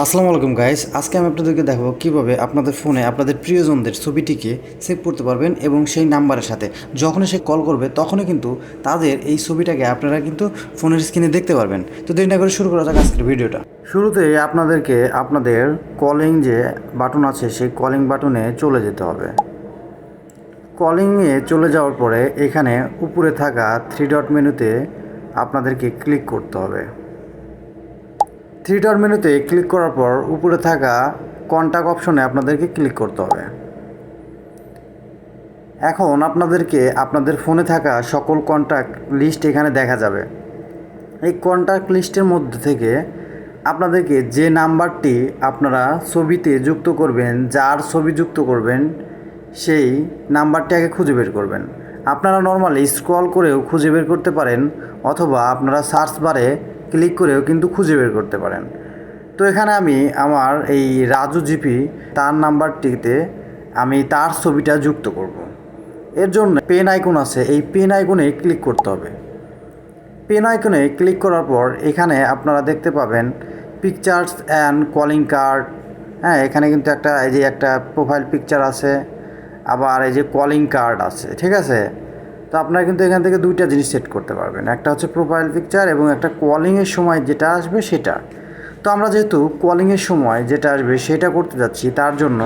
আসসালামু আলাইকুম গাইস, আজকে আমি আপনাদেরকে দেখাবো কিভাবে আপনাদের ফোনে আপনাদের প্রিয়জনদের ছবিটিকে সেভ করতে পারবেন এবং সেই নাম্বারের সাথে যখনই সে কল করবে তখনই কিন্তু তাদের এই ছবিটাকে আপনারা কিন্তু ফোনের স্ক্রিনে দেখতে পারবেন। তো দেরি না করে শুরু করা যাক আজকের ভিডিওটা। শুরুতেই আপনাদেরকে আপনাদের কলিং যে বাটন আছে সেই কলিং বাটনে চলে যেতে হবে। কলিংয়ে চলে যাওয়ার পরে এখানে উপরে থাকা 3 ডট মেনুতে আপনাদেরকে ক্লিক করতে হবে। 3 ডট মেনুতে ক্লিক করার পর উপরে থাকা কন্ট্যাক্ট অপশনে আপনাদেরকে ক্লিক করতে হবে। এখন আপনাদেরকে আপনাদের ফোনে থাকা সকল কন্ট্যাক্ট লিস্ট এখানে দেখা যাবে। এই কন্ট্যাক্ট লিস্টের মধ্যে থেকে আপনাদেরকে যে নাম্বারটি আপনারা ছবিতে যুক্ত করবেন, যার ছবি যুক্ত করবেন, সেই নাম্বারটি আগে খুঁজে বের করবেন। আপনারা নর্মালি স্ক্রল করেও খুঁজে বের করতে পারেন, অথবা আপনারা সার্চ বারে ক্লিক করেও কিন্তু খুঁজে বের করতে পারেন। তো এখানে আমি আমার এই রাজু জিপি তার নাম্বারটিতে আমি তার ছবিটা যুক্ত করব। এর জন্য পেন আইকন আছে, এই পেন আইকনে ক্লিক করতে হবে। পেন আইকনে ক্লিক করার পর এখানে আপনারা দেখতে পাবেন পিকচার্স অ্যান্ড কলিং কার্ড। হ্যাঁ, এখানে কিন্তু একটা প্রোফাইল পিকচার আছে, আবার এই যে কলিং কার্ড আছে, ঠিক আছে। তো আপনারা কিন্তু এখান থেকে দুইটা জিনিস সেট করতে পারবেন, একটা হচ্ছে প্রোফাইল পিকচার এবং একটা কলিংয়ের সময় যেটা আসবে সেটা। তো আমরা যেহেতু কলিংয়ের সময় যেটা আসবে সেটা করতে যাচ্ছি, তার জন্য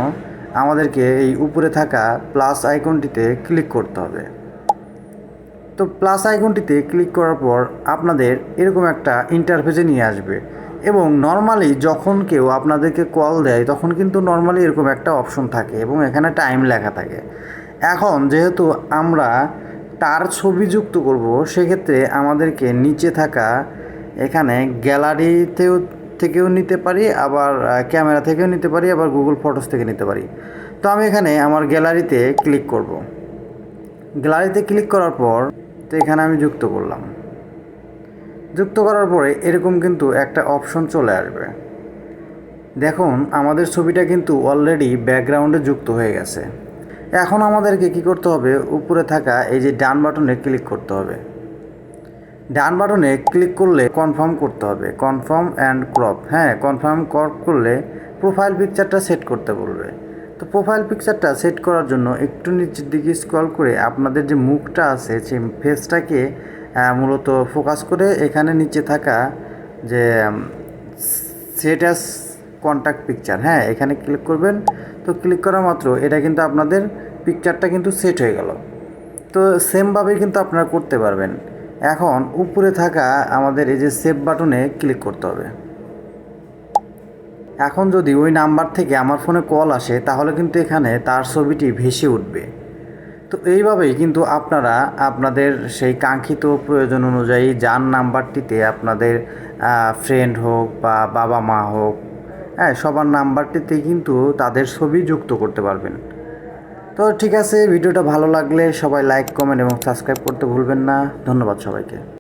আমাদেরকে এই উপরে থাকা প্লাস আইকনটিতে ক্লিক করতে হবে। তো প্লাস আইকনটিতে ক্লিক করার পর আপনাদের এরকম একটা ইন্টারফেসে নিয়ে আসবে, এবং নর্মালি যখন কেউ আপনাদেরকে কল দেয় তখন কিন্তু নর্মালি এরকম একটা অপশন থাকে এবং এখানে টাইম লেখা থাকে। এখন যেহেতু আমরা তার ছবি যুক্ত করব, সেক্ষেত্রে আমাদেরকে নিচে থাকা এখানে থেকেও নিতে পারি, আবার ক্যামেরা থেকেও নিতে পারি, আবার গুগল ফটোস থেকে নিতে পারি। তো আমি এখানে আমার গ্যালারিতে ক্লিক করব। গ্যালারিতে ক্লিক করার পর তো এখানে আমি যুক্ত করলাম। যুক্ত করার পরে এরকম কিন্তু একটা অপশন চলে আসবে। দেখুন আমাদের ছবিটা কিন্তু অলরেডি ব্যাকগ্রাউন্ডে যুক্ত হয়ে গেছে। এখন আমাদেরকে কি করতে হবে, উপরে থাকা এই যে ডান বাটনে ক্লিক করতে হবে। ডান বাটনে ক্লিক করলে কনফার্ম করতে হবে, কনফার্ম অ্যান্ড ক্রপ। হ্যাঁ, কনফার্ম ক্রপ করলে প্রোফাইল পিকচারটা সেট করতে বলবে। তো প্রোফাইল পিকচারটা সেট করার জন্য একটু নিচের দিকে স্ক্রল করে আপনাদের যে মুখটা আছে সেই ফেসটাকে মূলত ফোকাস করে এখানে নিচে থাকা যে সেট অ্যাজ কন্ট্যাক্ট পিকচার, হ্যাঁ এখানে ক্লিক করবেন। তো ক্লিক করা মাত্র এটা কিন্তু আপনাদের পিকচারটা কিন্তু সেট হয়ে গেল। তো সেমভাবেই কিন্তু আপনারা করতে পারবেন। এখন উপরে থাকা আমাদের এই যে সেভ বাটনে ক্লিক করতে হবে। এখন যদি ওই নাম্বার থেকে আমার ফোনে কল আসে তাহলে কিন্তু এখানে তার ছবিটি ভেসে উঠবে। তো এইভাবেই কিন্তু আপনারা আপনাদের সেই কাঙ্ক্ষিত প্রয়োজন অনুযায়ী যার নাম্বারটিতে আপনাদের ফ্রেন্ড হোক বা বাবা মা হোক, হ্যাঁ সবার নাম্বারটিতে কিন্তু তাদের ছবি যুক্ত করতে পারবেন। তো ঠিক আছে, ভিডিওটা ভালো লাগলে সবাই লাইক, কমেন্ট এবং সাবস্ক্রাইব করতে ভুলবেন না। ধন্যবাদ সবাইকে।